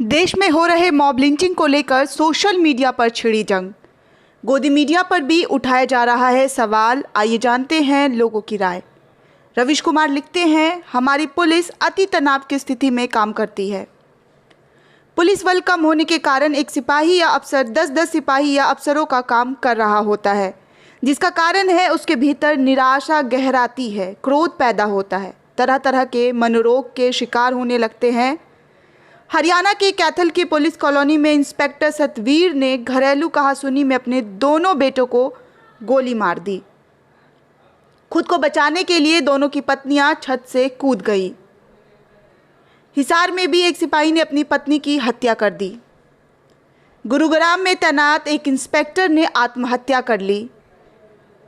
देश में हो रहे मॉब लिंचिंग को लेकर सोशल मीडिया पर छिड़ी जंग। गोदी मीडिया पर भी उठाया जा रहा है सवाल। आइए जानते हैं लोगों की राय। रविश कुमार लिखते हैं, हमारी पुलिस अति तनाव की स्थिति में काम करती है। पुलिस बल कम होने के कारण एक सिपाही या अफसर 10-10 सिपाही या अफसरों का काम कर रहा होता है, जिसका कारण है उसके भीतर निराशा गहराती है, क्रोध पैदा होता है, तरह तरह के मनोरोग के शिकार होने लगते हैं। हरियाणा के कैथल की पुलिस कॉलोनी में इंस्पेक्टर सतवीर ने घरेलू कहासुनी में अपने दोनों बेटों को गोली मार दी। खुद को बचाने के लिए दोनों की पत्नियां छत से कूद गई। हिसार में भी एक सिपाही ने अपनी पत्नी की हत्या कर दी। गुरुग्राम में तैनात एक इंस्पेक्टर ने आत्महत्या कर ली।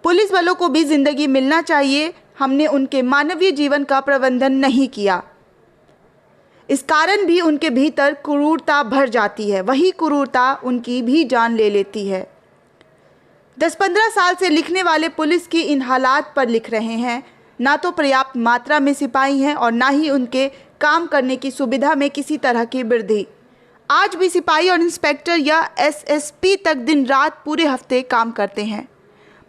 पुलिस वालों को भी जिंदगी मिलना चाहिए, हमने उनके मानवीय जीवन का प्रबंधन नहीं किया। इस कारण भी उनके भीतर क्रूरता भर जाती है, वही क्रूरता उनकी भी जान ले लेती है। 10-15 साल से लिखने वाले पुलिस की इन हालात पर लिख रहे हैं। ना तो पर्याप्त मात्रा में सिपाही हैं और ना ही उनके काम करने की सुविधा में किसी तरह की वृद्धि। आज भी सिपाही और इंस्पेक्टर या एसएसपी तक दिन रात पूरे हफ्ते काम करते हैं।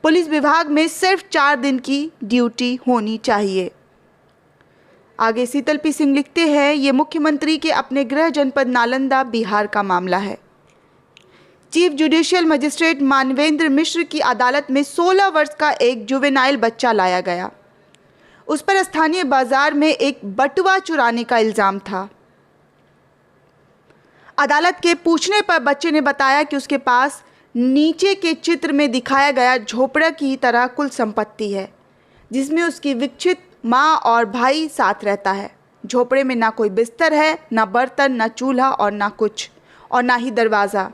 पुलिस विभाग में सिर्फ 4 दिन की ड्यूटी होनी चाहिए। आगे शीतल पी सिंह लिखते हैं, ये मुख्यमंत्री के अपने गृह जनपद नालंदा बिहार का मामला है। चीफ जुडिशियल मजिस्ट्रेट मानवेंद्र मिश्र की अदालत में 16 वर्ष का एक जुवेनाइल बच्चा लाया गया। उस पर स्थानीय बाजार में एक बटुआ चुराने का इल्जाम था। अदालत के पूछने पर बच्चे ने बताया कि उसके पास नीचे के चित्र में दिखाया गया झोपड़ा की तरह कुल संपत्ति है, जिसमें उसकी विक्षित माँ और भाई साथ रहता है। झोपड़े में ना कोई बिस्तर है, ना बर्तन, ना चूल्हा और ना कुछ, और ना ही दरवाज़ा।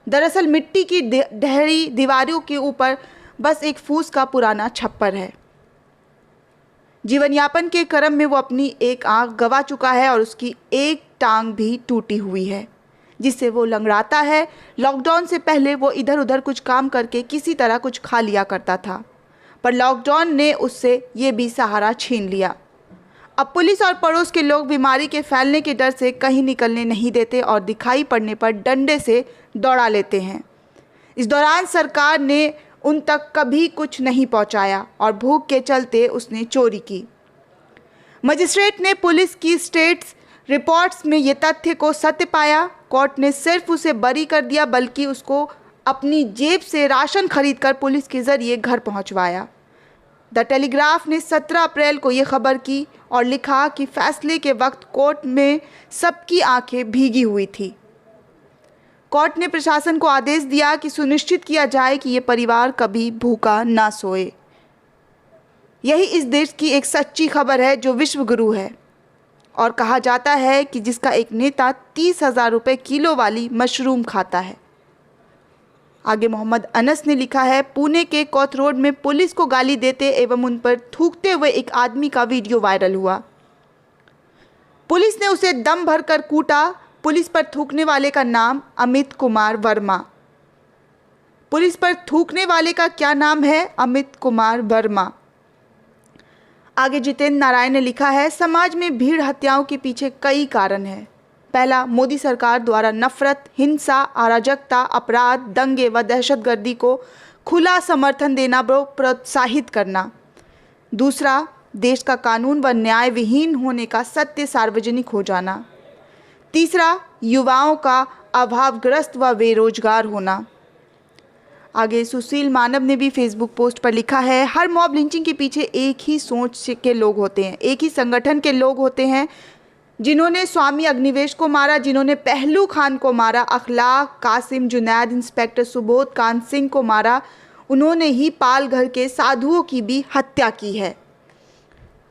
दरअसल मिट्टी की ढहरी दीवारों के ऊपर बस एक फूस का पुराना छप्पर है। जीवन यापन के क्रम में वो अपनी एक आंख गंवा चुका है और उसकी एक टांग भी टूटी हुई है, जिससे वो लंगड़ाता है। लॉकडाउन से पहले वो इधर उधर कुछ काम करके किसी तरह कुछ खा लिया करता था, पर लॉकडाउन ने उससे ये भी सहारा छीन लिया। अब पुलिस और पड़ोस के लोग बीमारी के फैलने के डर से कहीं निकलने नहीं देते और दिखाई पड़ने पर डंडे से दौड़ा लेते हैं। इस दौरान सरकार ने उन तक कभी कुछ नहीं पहुंचाया और भूख के चलते उसने चोरी की। मजिस्ट्रेट ने पुलिस की स्टेट्स रिपोर्ट्स में ये तथ्य को सत्य पाया। कोर्ट ने सिर्फ उसे बरी कर दिया, बल्कि उसको अपनी जेब से राशन खरीदकर पुलिस के जरिए घर पहुंचवाया। द टेलीग्राफ ने 17 अप्रैल को ये खबर की और लिखा कि फैसले के वक्त कोर्ट में सबकी आंखें भीगी हुई थी। कोर्ट ने प्रशासन को आदेश दिया कि सुनिश्चित किया जाए कि ये परिवार कभी भूखा ना सोए। यही इस देश की एक सच्ची खबर है जो विश्व गुरु है। और कहा जाता है कि जिसका एक नेता 30,000 रुपये किलो वाली मशरूम खाता है। आगे मोहम्मद अनस ने लिखा है, पुणे के कोथरोड में पुलिस को गाली देते एवं उन पर थूकते हुए एक आदमी का वीडियो वायरल हुआ। पुलिस ने उसे दम भरकर कूटा। पुलिस पर थूकने वाले का नाम अमित कुमार वर्मा। पुलिस पर थूकने वाले का क्या नाम है? अमित कुमार वर्मा। आगे जितेंद्र नारायण ने लिखा है, समाज में भीड़ हत्याओं के पीछे कई कारण हैं। पहला, मोदी सरकार द्वारा नफरत, हिंसा, अराजकता, अपराध, दंगे व दहशतगर्दी को खुला समर्थन देना व प्रोत्साहित करना। दूसरा, देश का कानून व न्याय विहीन होने का सत्य सार्वजनिक हो जाना। तीसरा, युवाओं का अभावग्रस्त व बेरोजगार होना। आगे सुशील मानव ने भी फेसबुक पोस्ट पर लिखा है, हर मॉब लिंचिंग के पीछे एक ही सोच के लोग होते हैं, एक ही संगठन के लोग होते हैं, जिन्होंने स्वामी अग्निवेश को मारा, जिन्होंने पहलू खान को मारा, अखलाक, कासिम, जुनैद, इंस्पेक्टर सुबोध कांत सिंह को मारा, उन्होंने ही पालघर के साधुओं की भी हत्या की है।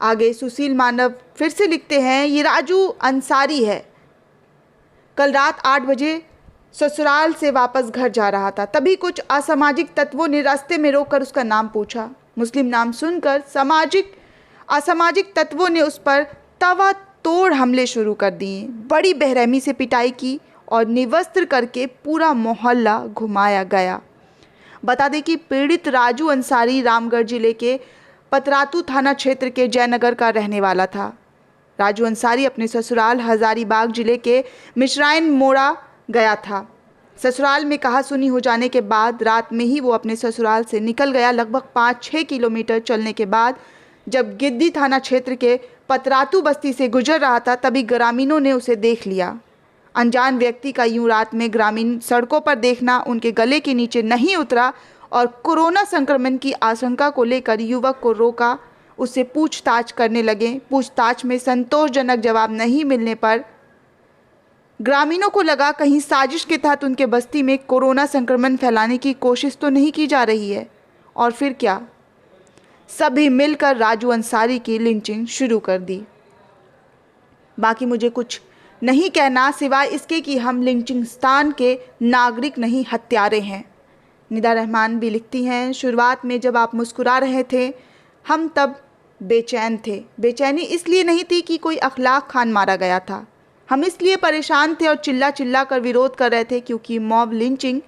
आगे सुशील मानव फिर से लिखते हैं, ये राजू अंसारी है, कल रात 8 बजे ससुराल से वापस घर जा रहा था, तभी कुछ असामाजिक तत्वों ने रास्ते में रोककर उसका नाम पूछा। मुस्लिम नाम सुनकर असामाजिक तत्वों ने उस पर तवा तोड़ हमले शुरू कर दिए। बड़ी बेरहमी से पिटाई की और निवस्त्र करके पूरा मोहल्ला घुमाया गया। बता दें कि पीड़ित राजू अंसारी रामगढ़ जिले के पतरातू थाना क्षेत्र के जयनगर का रहने वाला था। राजू अंसारी अपने ससुराल हजारीबाग जिले के मिश्राइन मोड़ा गया था। ससुराल में कहासुनी हो जाने के बाद रात में ही वो अपने ससुराल से निकल गया। लगभग 5-6 किलोमीटर चलने के बाद जब गिद्दी थाना क्षेत्र के पतरातू बस्ती से गुजर रहा था, तभी ग्रामीणों ने उसे देख लिया। अनजान व्यक्ति का यूं रात में ग्रामीण सड़कों पर देखना उनके गले के नीचे नहीं उतरा और कोरोना संक्रमण की आशंका को लेकर युवक को रोका, उससे पूछताछ करने लगे। पूछताछ में संतोषजनक जवाब नहीं मिलने पर ग्रामीणों को लगा कहीं साजिश के तहत उनके बस्ती में कोरोना संक्रमण फैलाने की कोशिश तो नहीं की जा रही है। और फिर क्या, सभी मिलकर राजू अंसारी की लिंचिंग शुरू कर दी। बाकी मुझे कुछ नहीं कहना सिवाय इसके कि हम लिंचिंगस्तान के नागरिक नहीं, हत्यारे हैं। निदा रहमान भी लिखती हैं, शुरुआत में जब आप मुस्कुरा रहे थे हम तब बेचैन थे। बेचैनी इसलिए नहीं थी कि कोई अखलाक खान मारा गया था, हम इसलिए परेशान थे और चिल्ला चिल्ला कर विरोध कर रहे थे क्योंकि मॉब लिंचिंग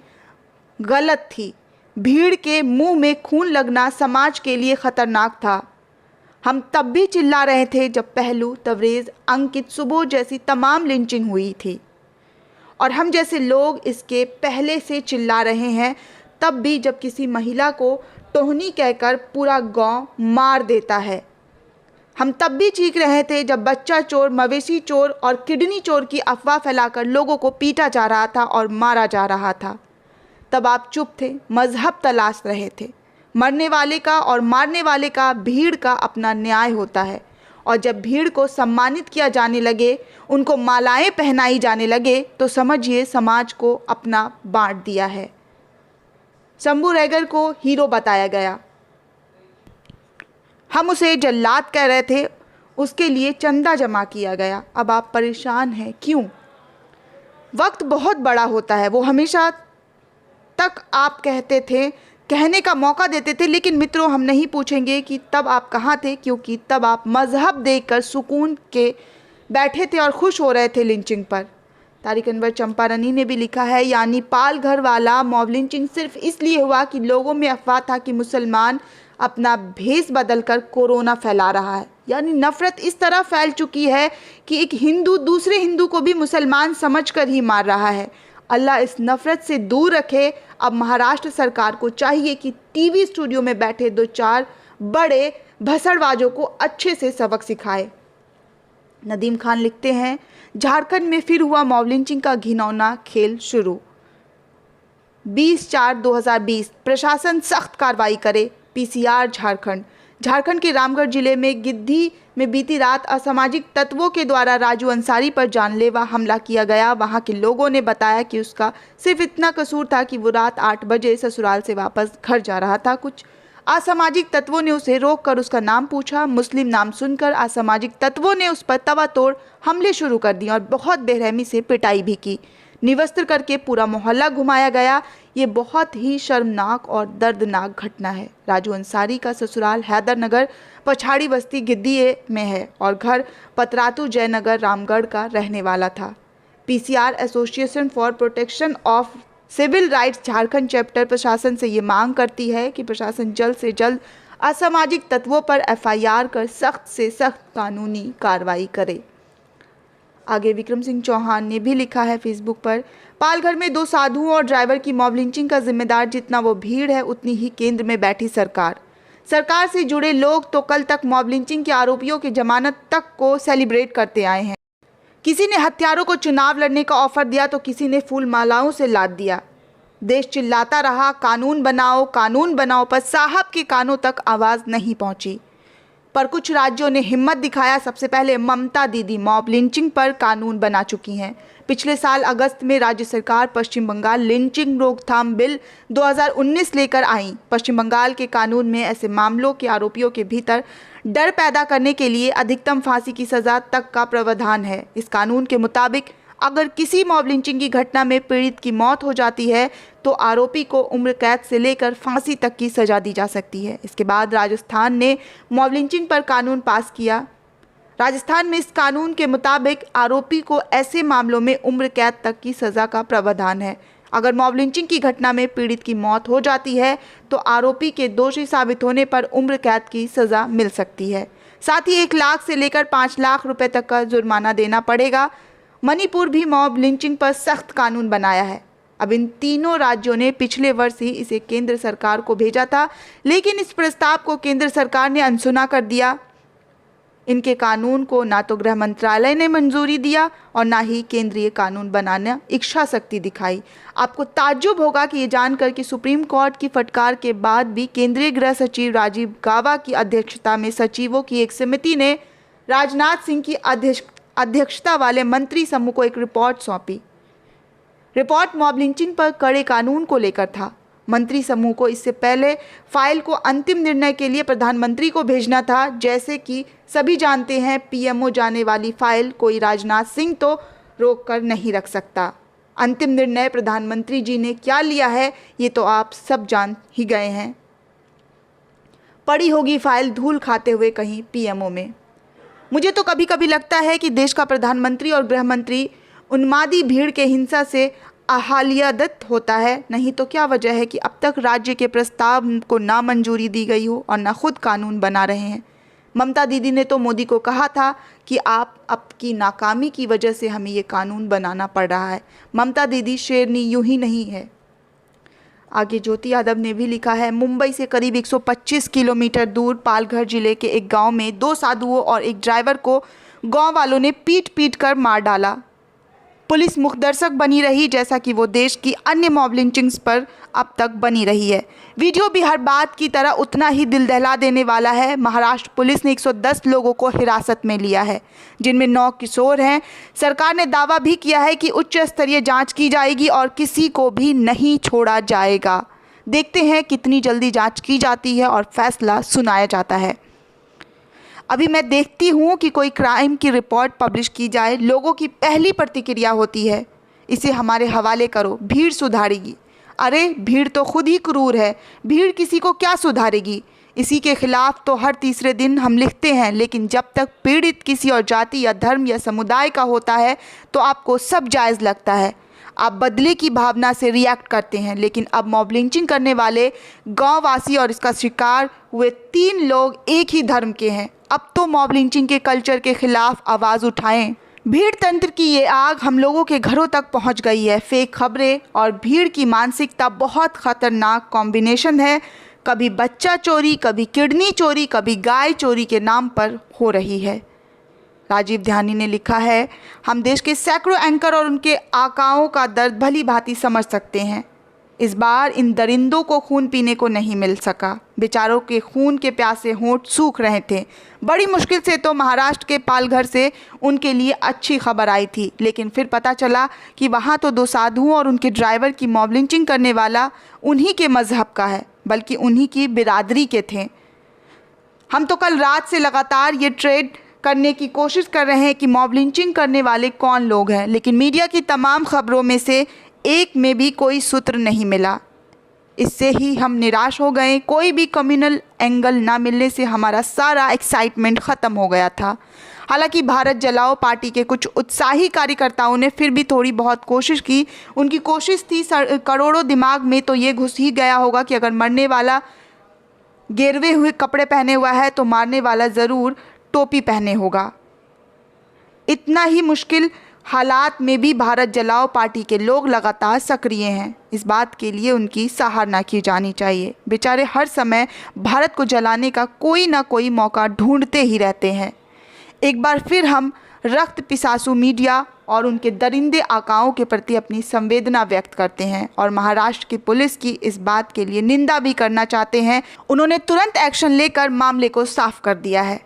गलत थी। भीड़ के मुंह में खून लगना समाज के लिए खतरनाक था। हम तब भी चिल्ला रहे थे जब पहलू, तवरेज़, अंकित, सुबोध जैसी तमाम लिंचिंग हुई थी। और हम जैसे लोग इसके पहले से चिल्ला रहे हैं तब भी जब किसी महिला को टोहनी कहकर पूरा गांव मार देता है। हम तब भी चीख रहे थे जब बच्चा चोर, मवेशी चोर और किडनी चोर की अफवाह फैलाकर लोगों को पीटा जा रहा था और मारा जा रहा था। तब आप चुप थे, मजहब तलाश रहे थे। मरने वाले का और मारने वाले का, भीड़ का अपना न्याय होता है। और जब भीड़ को सम्मानित किया जाने लगे, उनको मालाएं पहनाई जाने लगे, तो समझिए समाज को अपना बांट दिया है। शंभू रैगर को हीरो बताया गया, हम उसे जल्लाद कह रहे थे, उसके लिए चंदा जमा किया गया। अब आप परेशान हैं, क्यों? वक्त बहुत बड़ा होता है, वो हमेशा तक आप कहते थे, कहने का मौका देते थे। लेकिन मित्रों, हम नहीं पूछेंगे कि तब आप कहाँ थे, क्योंकि तब आप मजहब देखकर सुकून के बैठे थे और खुश हो रहे थे लिंचिंग पर। तारिक अनवर चंपारनी ने भी लिखा है, यानी पाल घर वाला मॉब लिंचिंग सिर्फ इसलिए हुआ कि लोगों में अफवाह था कि मुसलमान अपना भेष बदलकर कोरोना फैला रहा है। यानी नफरत इस तरह फैल चुकी है कि एक हिंदू दूसरे हिंदू को भी मुसलमान समझकर ही मार रहा है। अल्लाह इस नफरत से दूर रखे। अब महाराष्ट्र सरकार को चाहिए कि टीवी स्टूडियो में बैठे 2-4 बड़े भसड़बाजों को अच्छे से सबक सिखाए। नदीम खान लिखते हैं, झारखंड में फिर हुआ मॉब लिंचिंग का घिनौना खेल शुरू। 20/4/2020 प्रशासन सख्त कार्रवाई करे। पीसीआर झारखंड के रामगढ़ जिले में गिद्दी में बीती रात असामाजिक तत्वों के द्वारा राजू अंसारी पर जानलेवा हमला किया गया। वहां के लोगों ने बताया कि उसका सिर्फ इतना कसूर था कि वो रात 8 बजे ससुराल से वापस घर जा रहा था। कुछ असामाजिक तत्वों ने उसे रोककर उसका नाम पूछा। मुस्लिम नाम सुनकर असामाजिक तत्वों ने उस पर तवातोड़ हमले शुरू कर दिए और बहुत बेरहमी से पिटाई भी की। निवस्त्र करके पूरा मोहल्ला घुमाया गया। ये बहुत ही शर्मनाक और दर्दनाक घटना है। राजू अंसारी का ससुराल हैदरनगर पछाड़ी बस्ती गिद्दी में है और घर पतरातू जयनगर रामगढ़ का रहने वाला था। PCR association for protection of civil rights Jharkhand chapter प्रशासन से ये मांग करती है कि प्रशासन जल्द से जल्द असामाजिक तत्वों पर एफआईआर कर सख्त से सख्त कानूनी कार्रवाई करे। आगे विक्रम सिंह चौहान ने भी लिखा है फेसबुक पर, पालघर में 2 साधुओं और ड्राइवर की मॉब लिंचिंग का जिम्मेदार जितना वो भीड़ है उतनी ही केंद्र में बैठी सरकार से जुड़े लोग तो कल तक मॉब लिंचिंग के आरोपियों की जमानत तक को सेलिब्रेट करते आए हैं। किसी ने हत्यारों को चुनाव लड़ने का ऑफर दिया तो किसी ने फूल मालाओं से लाद दिया। देश चिल्लाता रहा कानून बनाओ, पर साहब के कानों तक आवाज़ नहीं पहुंची। पर कुछ राज्यों ने हिम्मत दिखाया। सबसे पहले ममता दीदी मॉब लिंचिंग पर कानून बना चुकी हैं। पिछले साल अगस्त में राज्य सरकार पश्चिम बंगाल लिंचिंग रोकथाम बिल 2019 लेकर आई। पश्चिम बंगाल के कानून में ऐसे मामलों के आरोपियों के भीतर डर पैदा करने के लिए अधिकतम फांसी की सज़ा तक का प्रावधान है। इस कानून के मुताबिक अगर किसी मॉब लिंचिंग की घटना में पीड़ित की मौत हो जाती है तो आरोपी को उम्र कैद से लेकर फांसी तक की सज़ा दी जा सकती है। इसके बाद राजस्थान ने मॉब लिंचिंग पर कानून पास किया। राजस्थान में इस कानून के मुताबिक आरोपी को ऐसे मामलों में उम्र कैद तक की सज़ा का प्रावधान है। अगर मॉब लिंचिंग की घटना में पीड़ित की मौत हो जाती है तो आरोपी के दोषी साबित होने पर उम्र कैद की सज़ा मिल सकती है। साथ ही 1 लाख से लेकर 5 लाख रुपए तक का जुर्माना देना पड़ेगा। मणिपुर भी मॉब लिंचिंग पर सख्त कानून बनाया है। अब इन तीनों राज्यों ने पिछले वर्ष ही इसे केंद्र सरकार को भेजा था, लेकिन इस प्रस्ताव को केंद्र सरकार ने अनसुना कर दिया। इनके कानून को ना तो गृह मंत्रालय ने मंजूरी दिया और ना ही केंद्रीय कानून बनाना इच्छा शक्ति दिखाई। आपको ताज्जुब होगा कि ये जानकर कि सुप्रीम कोर्ट की फटकार के बाद भी केंद्रीय गृह सचिव राजीव गाबा की अध्यक्षता में सचिवों की एक समिति ने राजनाथ सिंह की अध्यक्षता वाले मंत्री समूह को एक रिपोर्ट सौंपी। रिपोर्ट मॉब लिंचिंग पर कड़े कानून को लेकर था। मंत्री समूह को इससे पहले फाइल को अंतिम निर्णय के लिए प्रधानमंत्री को भेजना था। जैसे कि सभी जानते हैं, पीएमओ जाने वाली फाइल कोई राजनाथ सिंह तो रोक कर नहीं रख सकता। अंतिम निर्णय प्रधानमंत्री जी ने क्या लिया है ये तो आप सब जान ही गए हैं। पड़ी होगी फाइल धूल खाते हुए कहीं पीएमओ में। मुझे तो कभी कभी लगता है कि देश का प्रधानमंत्री और गृह मंत्री उन्मादी भीड़ के हिंसा से आह्लादित होता है। नहीं तो क्या वजह है कि अब तक राज्य के प्रस्ताव को ना मंजूरी दी गई हो और ना खुद कानून बना रहे हैं। ममता दीदी ने तो मोदी को कहा था कि आपकी नाकामी की वजह से हमें ये कानून बनाना पड़ रहा है। ममता दीदी शेरनी यूं ही नहीं है। आगे ज्योति यादव ने भी लिखा है, मुंबई से करीब 125 किलोमीटर दूर पालघर जिले के एक गांव में 2 साधुओं और एक ड्राइवर को गांव वालों ने पीट कर मार डाला। पुलिस मुखदर्शक बनी रही, जैसा कि वो देश की अन्य मॉब लिंचिंग्स पर अब तक बनी रही है। वीडियो भी हर बात की तरह उतना ही दिल दहला देने वाला है। महाराष्ट्र पुलिस ने 110 लोगों को हिरासत में लिया है, जिनमें 9 किशोर हैं। सरकार ने दावा भी किया है कि उच्च स्तरीय जांच की जाएगी और किसी को भी नहीं छोड़ा जाएगा। देखते हैं कितनी जल्दी जांच की जाती है और फैसला सुनाया जाता है। अभी मैं देखती हूँ कि कोई क्राइम की रिपोर्ट पब्लिश की जाए, लोगों की पहली प्रतिक्रिया होती है, इसे हमारे हवाले करो, भीड़ सुधारेगी। अरे भीड़ तो खुद ही क्रूर है, भीड़ किसी को क्या सुधारेगी। इसी के खिलाफ तो हर तीसरे दिन हम लिखते हैं, लेकिन जब तक पीड़ित किसी और जाति या धर्म या समुदाय का होता है तो आपको सब जायज़ लगता है। आप बदले की भावना से रिएक्ट करते हैं। लेकिन अब मॉब लिंचिंग करने वाले गाँववासी और इसका शिकार हुए 3 लोग एक ही धर्म के हैं। अब तो मॉब लिंचिंग के कल्चर के खिलाफ आवाज़ उठाएं। भीड़ तंत्र की ये आग हम लोगों के घरों तक पहुंच गई है। फेक खबरें और भीड़ की मानसिकता बहुत खतरनाक कॉम्बिनेशन है। कभी बच्चा चोरी, कभी किडनी चोरी, कभी गाय चोरी के नाम पर हो रही है। राजीव ध्यानी ने लिखा है, हम देश के सैकड़ों एंकर और उनके आकाओं का दर्द भली भांति समझ सकते हैं। इस बार इन दरिंदों को खून पीने को नहीं मिल सका। बेचारों के खून के प्यासे होंठ सूख रहे थे। बड़ी मुश्किल से तो महाराष्ट्र के पालघर से उनके लिए अच्छी खबर आई थी, लेकिन फिर पता चला कि वहाँ तो 2 साधुओं और उनके ड्राइवर की मॉब लिंचिंग करने वाला उन्हीं के मज़हब का है, बल्कि उन्हीं की बिरादरी के थे। हम तो कल रात से लगातार ये ट्रेड करने की कोशिश कर रहे हैं कि मॉब लिंचिंग करने वाले कौन लोग हैं, लेकिन मीडिया की तमाम खबरों में से एक में भी कोई सूत्र नहीं मिला। इससे ही हम निराश हो गए। कोई भी कम्युनल एंगल ना मिलने से हमारा सारा एक्साइटमेंट ख़त्म हो गया था। हालांकि भारत जलाओ पार्टी के कुछ उत्साही कार्यकर्ताओं ने फिर भी थोड़ी बहुत कोशिश की। उनकी कोशिश थी, करोड़ों दिमाग में तो ये घुस ही गया होगा कि अगर मरने वाला गिरवे हुए कपड़े पहने हुआ है तो मारने वाला ज़रूर टोपी पहने होगा। इतना ही मुश्किल हालात में भी भारत जलाओ पार्टी के लोग लगातार सक्रिय हैं। इस बात के लिए उनकी सराहना की जानी चाहिए। बेचारे हर समय भारत को जलाने का कोई ना कोई मौका ढूंढते ही रहते हैं। एक बार फिर हम रक्त पिसासु मीडिया और उनके दरिंदे आकाओं के प्रति अपनी संवेदना व्यक्त करते हैं और महाराष्ट्र की पुलिस की इस बात के लिए निंदा भी करना चाहते हैं। उन्होंने तुरंत एक्शन लेकर मामले को साफ कर दिया है।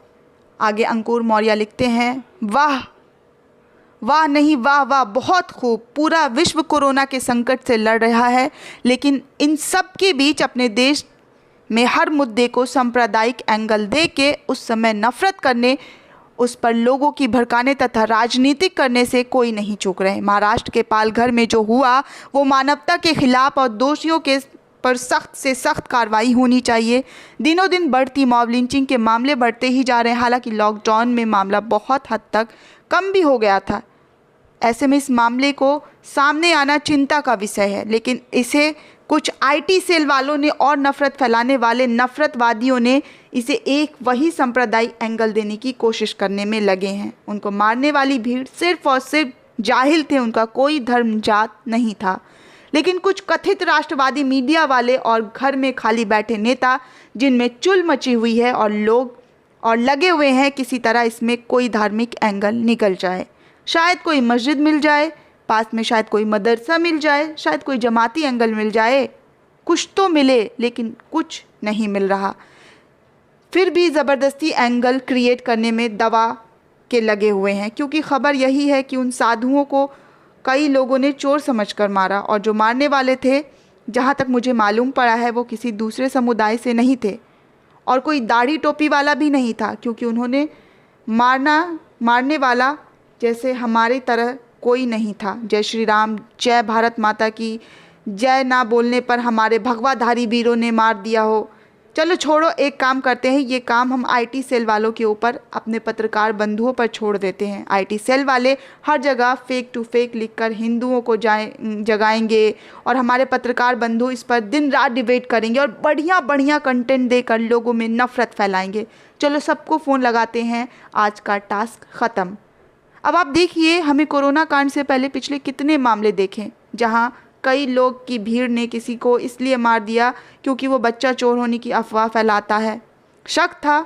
आगे अंकुर मौर्य लिखते हैं, वाह वाह नहीं वाह वाह, बहुत खूब। पूरा विश्व कोरोना के संकट से लड़ रहा है, लेकिन इन सब के बीच अपने देश में हर मुद्दे को सांप्रदायिक एंगल दे के उस समय नफरत करने, उस पर लोगों की भड़काने तथा राजनीतिक करने से कोई नहीं चूक रहे। महाराष्ट्र के पालघर में जो हुआ वो मानवता के खिलाफ और दोषियों के पर सख्त से सख्त कार्रवाई होनी चाहिए। दिनों दिन बढ़ती मॉब लिंचिंग के मामले बढ़ते ही जा रहे हैं। हालांकि लॉकडाउन में मामला बहुत हद तक कम भी हो गया था। ऐसे में इस मामले को सामने आना चिंता का विषय है, लेकिन इसे कुछ आईटी सेल वालों ने और नफरत फैलाने वाले नफरतवादियों ने इसे एक वही सांप्रदायिक एंगल देने की कोशिश करने में लगे हैं। उनको मारने वाली भीड़ सिर्फ और सिर्फ जाहिल थे, उनका कोई धर्म जात नहीं था। लेकिन कुछ कथित राष्ट्रवादी मीडिया वाले और घर में खाली बैठे नेता जिनमें चुल मची हुई है और लगे हुए हैं किसी तरह इसमें कोई धार्मिक एंगल निकल जाए, शायद कोई मस्जिद मिल जाए, पास में शायद कोई मदरसा मिल जाए, शायद कोई जमाती एंगल मिल जाए, कुछ तो मिले, लेकिन कुछ नहीं मिल रहा। फिर भी ज़बरदस्ती एंगल क्रिएट करने में दवा के लगे हुए हैं, क्योंकि खबर यही है कि उन साधुओं को कई लोगों ने चोर समझकर मारा, और जो मारने वाले थे, जहाँ तक मुझे मालूम पड़ा है, वो किसी दूसरे समुदाय से नहीं थे और कोई दाढ़ी टोपी वाला भी नहीं था, क्योंकि उन्होंने मारने वाला जैसे हमारी तरह कोई नहीं था। जय श्री राम, जय भारत माता की जय ना बोलने पर हमारे भगवाधारी वीरों ने मार दिया हो। चलो छोड़ो, एक काम करते हैं, ये काम हम आईटी सेल वालों के ऊपर, अपने पत्रकार बंधुओं पर छोड़ देते हैं। आईटी सेल वाले हर जगह फेक टू फेक लिखकर हिंदुओं को जगाएंगे और हमारे पत्रकार बंधु इस पर दिन रात डिबेट करेंगे और बढ़िया बढ़िया कंटेंट देकर लोगों में नफरत फैलाएंगे। चलो सबको फ़ोन लगाते हैं, आज का टास्क ख़त्म। अब आप देखिए, हमें कोरोना कांड से पहले पिछले कितने मामले देखें जहां कई लोग की भीड़ ने किसी को इसलिए मार दिया क्योंकि वो बच्चा चोर होने की अफवाह फैलाता है। शक था।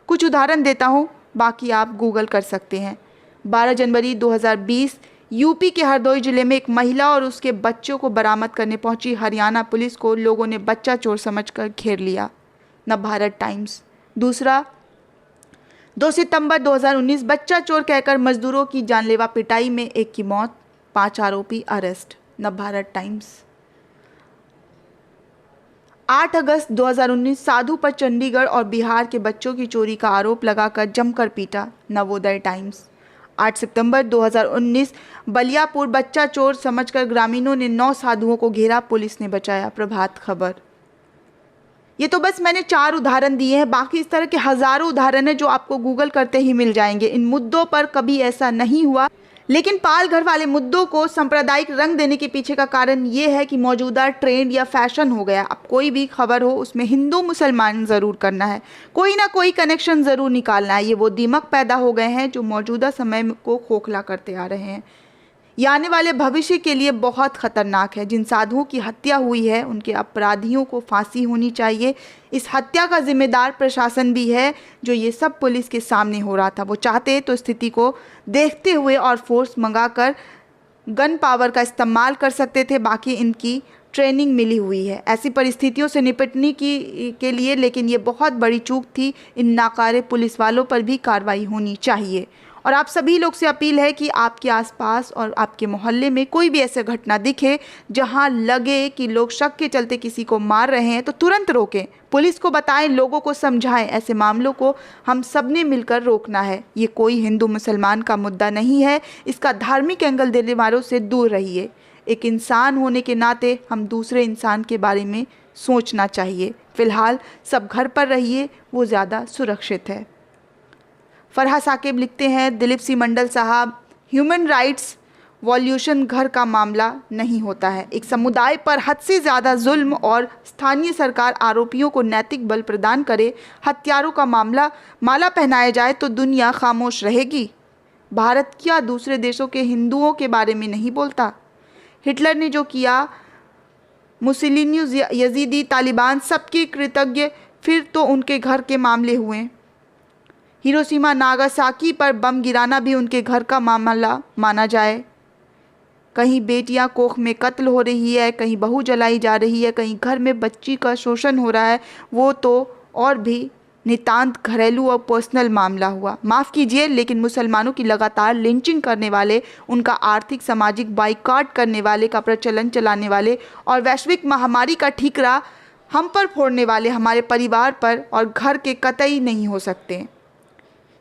कुछ उदाहरण देता हूँ, बाकी आप गूगल कर सकते हैं। 12 जनवरी 2020 यूपी के हरदोई जिले में एक महिला और उसके बच्चों को बरामद करने पहुंची हरियाणा पुलिस को लोगों ने बच्चा चोर समझकर घेर लिया। नवभारत टाइम्स। दूसरा, 2 सितंबर 2019 बच्चा चोर कहकर मजदूरों की जानलेवा पिटाई में एक की मौत, 5 आरोपी अरेस्ट। नवभारत टाइम्स। 8 अगस्त 2019 साधु पर चंडीगढ़ और बिहार के बच्चों की चोरी का आरोप लगाकर जमकर पीटा। नवोदय टाइम्स। 8 सितंबर 2019 बलियापुर बच्चा चोर समझकर ग्रामीणों ने 9 साधुओं को घेरा, पुलिस ने बचाया। प्रभात खबर। ये तो बस मैंने 4 उदाहरण दिए हैं, बाकी इस तरह के हज़ारों उदाहरण हैं जो आपको गूगल करते ही मिल जाएंगे। इन मुद्दों पर कभी ऐसा नहीं हुआ, लेकिन पाल घर वाले मुद्दों को सांप्रदायिक रंग देने के पीछे का कारण ये है कि मौजूदा ट्रेंड या फैशन हो गया। अब कोई भी खबर हो उसमें हिंदू मुसलमान ज़रूर करना है, कोई ना कोई कनेक्शन ज़रूर निकालना है। ये वो दिमाग पैदा हो गए हैं जो मौजूदा समय को खोखला करते आ रहे हैं। ये आने वाले भविष्य के लिए बहुत ख़तरनाक है। जिन साधुओं की हत्या हुई है उनके अपराधियों को फांसी होनी चाहिए। इस हत्या का जिम्मेदार प्रशासन भी है जो ये सब पुलिस के सामने हो रहा था। वो चाहते तो स्थिति को देखते हुए और फोर्स मंगाकर गन पावर का इस्तेमाल कर सकते थे, बाकी इनकी ट्रेनिंग मिली हुई है ऐसी परिस्थितियों से निपटने के लिए, लेकिन ये बहुत बड़ी चूक थी। इन नाकारे पुलिस वालों पर भी कार्रवाई होनी चाहिए। और आप सभी लोग से अपील है कि आपके आसपास और आपके मोहल्ले में कोई भी ऐसी घटना दिखे जहां लगे कि लोग शक के चलते किसी को मार रहे हैं तो तुरंत रोकें, पुलिस को बताएं, लोगों को समझाएं। ऐसे मामलों को हम सब ने मिलकर रोकना है। ये कोई हिंदू मुसलमान का मुद्दा नहीं है, इसका धार्मिक एंगल देने वालों से दूर रहिए। एक इंसान होने के नाते हम दूसरे इंसान के बारे में सोचना चाहिए। फ़िलहाल सब घर पर रहिए, वो ज़्यादा सुरक्षित है। फरहा साकिब लिखते हैं, दिलीप सी मंडल साहब, ह्यूमन राइट्स वॉल्यूशन घर का मामला नहीं होता है। एक समुदाय पर हद से ज़्यादा जुल्म और स्थानीय सरकार आरोपियों को नैतिक बल प्रदान करे, हत्यारों का माला पहनाया जाए तो दुनिया खामोश रहेगी। भारत क्या दूसरे देशों के हिंदुओं के बारे में नहीं बोलता? हिटलर ने जो किया, मुसोलिनी, यजीदी, तालिबान, सबके कृतज्ञ, फिर तो उनके घर के मामले हुए। हिरोशिमा नागासाकी पर बम गिराना भी उनके घर का मामला माना जाए। कहीं बेटियां कोख में कत्ल हो रही है, कहीं बहू जलाई जा रही है, कहीं घर में बच्ची का शोषण हो रहा है, वो तो और भी नितांत घरेलू और पर्सनल मामला हुआ। माफ़ कीजिए, लेकिन मुसलमानों की लगातार लिंचिंग करने वाले, उनका आर्थिक सामाजिक बाइकआउट करने वाले, का प्रचलन चलाने वाले और वैश्विक महामारी का ठीकरा हम पर फोड़ने वाले हमारे परिवार पर और घर के कतई नहीं हो सकते।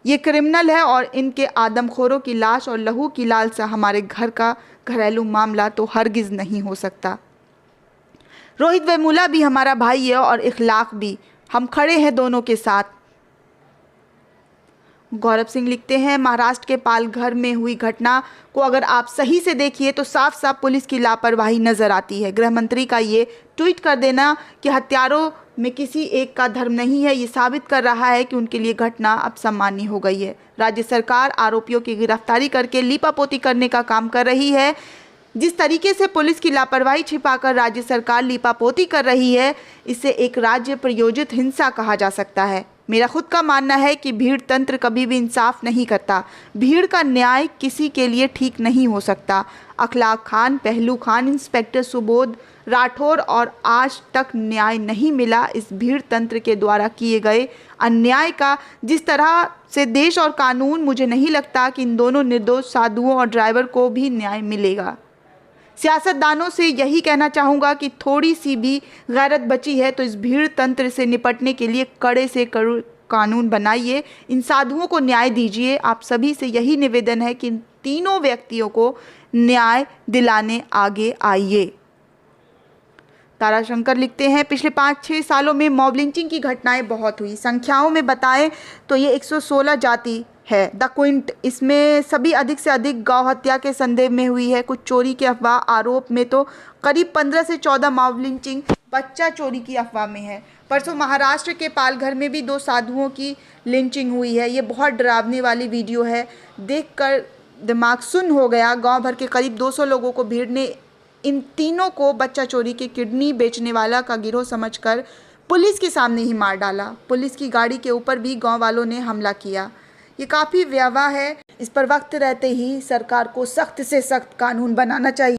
ये क्रिमिनल है और इनके आदमखोरों की लाश और लहू की लालसा हमारे घर का घरेलू मामला तो हरगिज़ नहीं हो सकता। रोहित वेमुला भी हमारा भाई है और इखलाक भी। हम खड़े हैं दोनों के साथ। गौरव सिंह लिखते हैं, महाराष्ट्र के पालघर में हुई घटना को अगर आप सही से देखिए तो साफ साफ पुलिस की लापरवाही नजर आती है। गृह मंत्री का ये ट्वीट कर देना कि हत्यारों में किसी एक का धर्म नहीं है, ये साबित कर रहा है कि उनके लिए घटना अब सामान्य हो गई है। राज्य सरकार आरोपियों की गिरफ्तारी करके लीपापोती करने का काम कर रही है। जिस तरीके से पुलिस की लापरवाही छिपाकर राज्य सरकार लीपापोती कर रही है, इसे एक राज्य प्रायोजित हिंसा कहा जा सकता है। मेरा खुद का मानना है कि भीड़ तंत्र कभी भी इंसाफ नहीं करता। भीड़ का न्याय किसी के लिए ठीक नहीं हो सकता। अखलाक खान, पहलू खान, इंस्पेक्टर सुबोध राठौर और आज तक न्याय नहीं मिला इस भीड़ तंत्र के द्वारा किए गए अन्याय का। जिस तरह से देश और कानून, मुझे नहीं लगता कि इन दोनों निर्दोष साधुओं और ड्राइवर को भी न्याय मिलेगा। सियासतदानों से यही कहना चाहूँगा कि थोड़ी सी भी गैरत बची है तो इस भीड़ तंत्र से निपटने के लिए कड़े से कड़े कानून बनाइए, इन साधुओं को न्याय दीजिए। आप सभी से यही निवेदन है कि इन तीनों व्यक्तियों को न्याय दिलाने आगे आइए। ताराशंकर लिखते हैं, पिछले 5-6 सालों में मॉब लिंचिंग की घटनाएं बहुत हुई। संख्याओं में बताएं तो ये 116 जाति है। द क्विंट, इसमें सभी अधिक से अधिक गौ हत्या के संदेह में हुई है। कुछ चोरी के अफवाह आरोप में तो करीब 15 से 14 मॉब लिंचिंग बच्चा चोरी की अफवाह में है। परसों महाराष्ट्र के पालघर में भी 2 साधुओं की लिंचिंग हुई है। ये बहुत डरावने वाली वीडियो है, देखकर दिमाग सुन्न हो गया। गांव भर के करीब 200 लोगों को भीड़ ने इन तीनों को बच्चा चोरी के किडनी बेचने वाला का गिरोह समझकर पुलिस के सामने ही मार डाला। पुलिस की गाड़ी के ऊपर भी गांव वालों ने हमला किया। ये काफ़ी व्यावा है। इस पर वक्त रहते ही सरकार को सख्त से सख्त कानून बनाना चाहिए।